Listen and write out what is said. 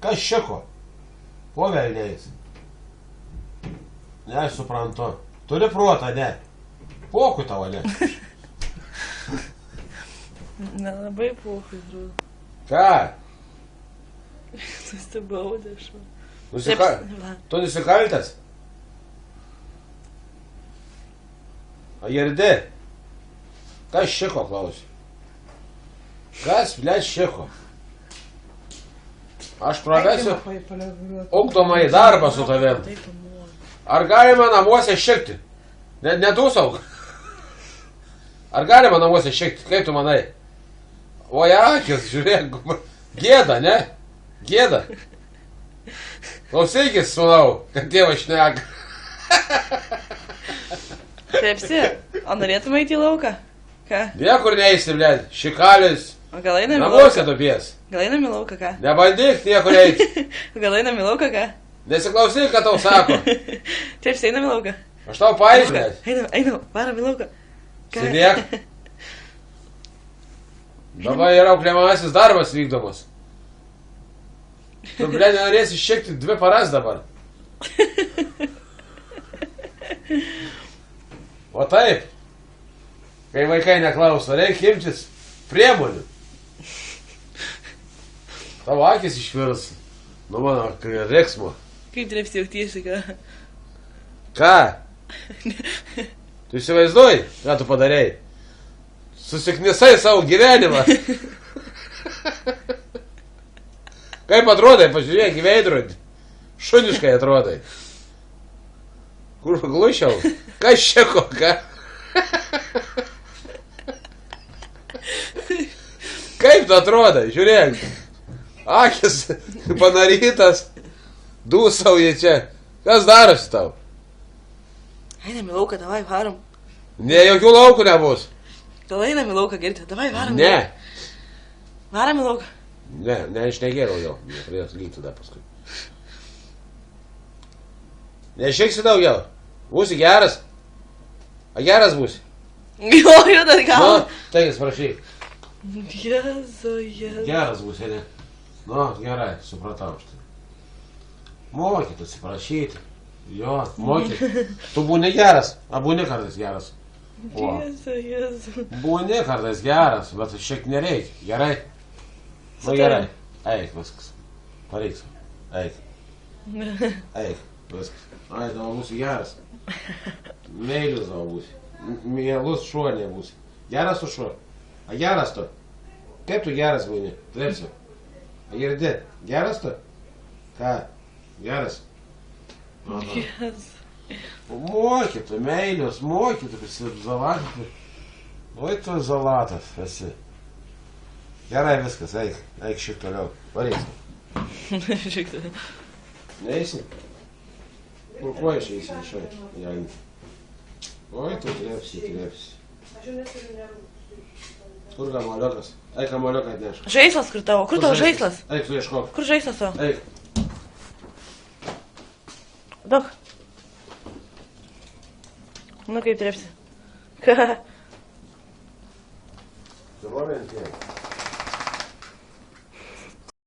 Kas šiko? Po velniais. Ne, aš suprantu. Turi protą, ne. Pokui tavo, ne. Nelabai pokui, atrodo. Ką? Susibaudė šau. Tu nusikaltęs? A girdi? Kas šiko, klausi? Kas, blėt, šiko? Aš pravesiu ugdomąjį darbą su tavim. Ar galima namuose šikti? Nedūsauk. Ar galima namuose šikti? Kaip tu manai? Oi, akis, žiūrėk. Gėda, ne? Gėda. Klausykis, sunau, kad tėvas šneka. Tepsi, o norėtum eiti į lauką? Ką? Niekur neįsi, blėt. Šikalis. O gal einam į lauką? Namuose tupies. Gal einam į lauką, ką? Nebandyk niekur eiti. Gal einam į lauką, ką? Nesiklausyk, ką tau sako. Tepsi, einam į lauką. Aš tau paaiškinau. Einam, varam į lauką. Sėdėk. Dabar yra auklėjamasis darbas vykdomas. Tu, blė, nenorėsi šiekti 2 paras dabar. O taip, kai vaikai neklauso, reikia imtis priemonių. Tavo akis išvirs nuo mano reiksmo. Kaip Tepsi jautiesi, ką? Ką? Tu įsivaizduoji, ką tu padarei? Susiknisai savo gyvenimą. Kaip atrodai, pažiūrėk į veidrodį. Šuniškai atrodai. Kur glušiau? Kas šeko, ką? Kaip tu atrodai, žiūrėk. Akis panarytas. Dūsauji čia. Kas darosi tau? Einam į lauką, davai, varom. Ne, jokių laukų nebus. Gal einam į lauką, girti, davai, varom. Ne. Varam į lauką. Ne, aš negėriau jau. Pradės lygti dar paskui. Nešiksi daugiau. Būsi geras. A geras būsi. Jo, dar gal. Nu, taigi, prašyk. Jėzu. Geras būsi, ne? Nu, gerai, supratau aš tai. Mokyt atsiprašyti. Jo, mokyt. Tu būni geras. A būni kartais geras. O. Jėzu. Būni kartais geras, bet šiek nereikia. Gerai? Nu gerai. Eik, viskas. Pareiks. Eik. Eik, viskas. Ai, tavo būsi geras. Meilius tavo būsi. Mielus šuo nebūsi. Geras tu šuo? A geras tu? Kaip tu geras būni? Trepsi. A girdi? Geras tu? Ką? Geras? Jėzu. Mokytų, meilius, mokytų, prisizalatintų. Oi, tu zalatas esi. Gerai, viskas, eik. Eik šiek toliau. Pareiks. Šiek tiek. Neisi? Kur kuo išeisi išai? Oi, tu trepsi. Kur kamuoliukas? Eik, kamuoliuką atnešk. Žaislas kur tavo? Kur tavo žaislas? Eik, tu ieškok. Kur žaislas tavo? Eik. Daug. Nu kaip Tepsi. Ką? Dabar vien tiek.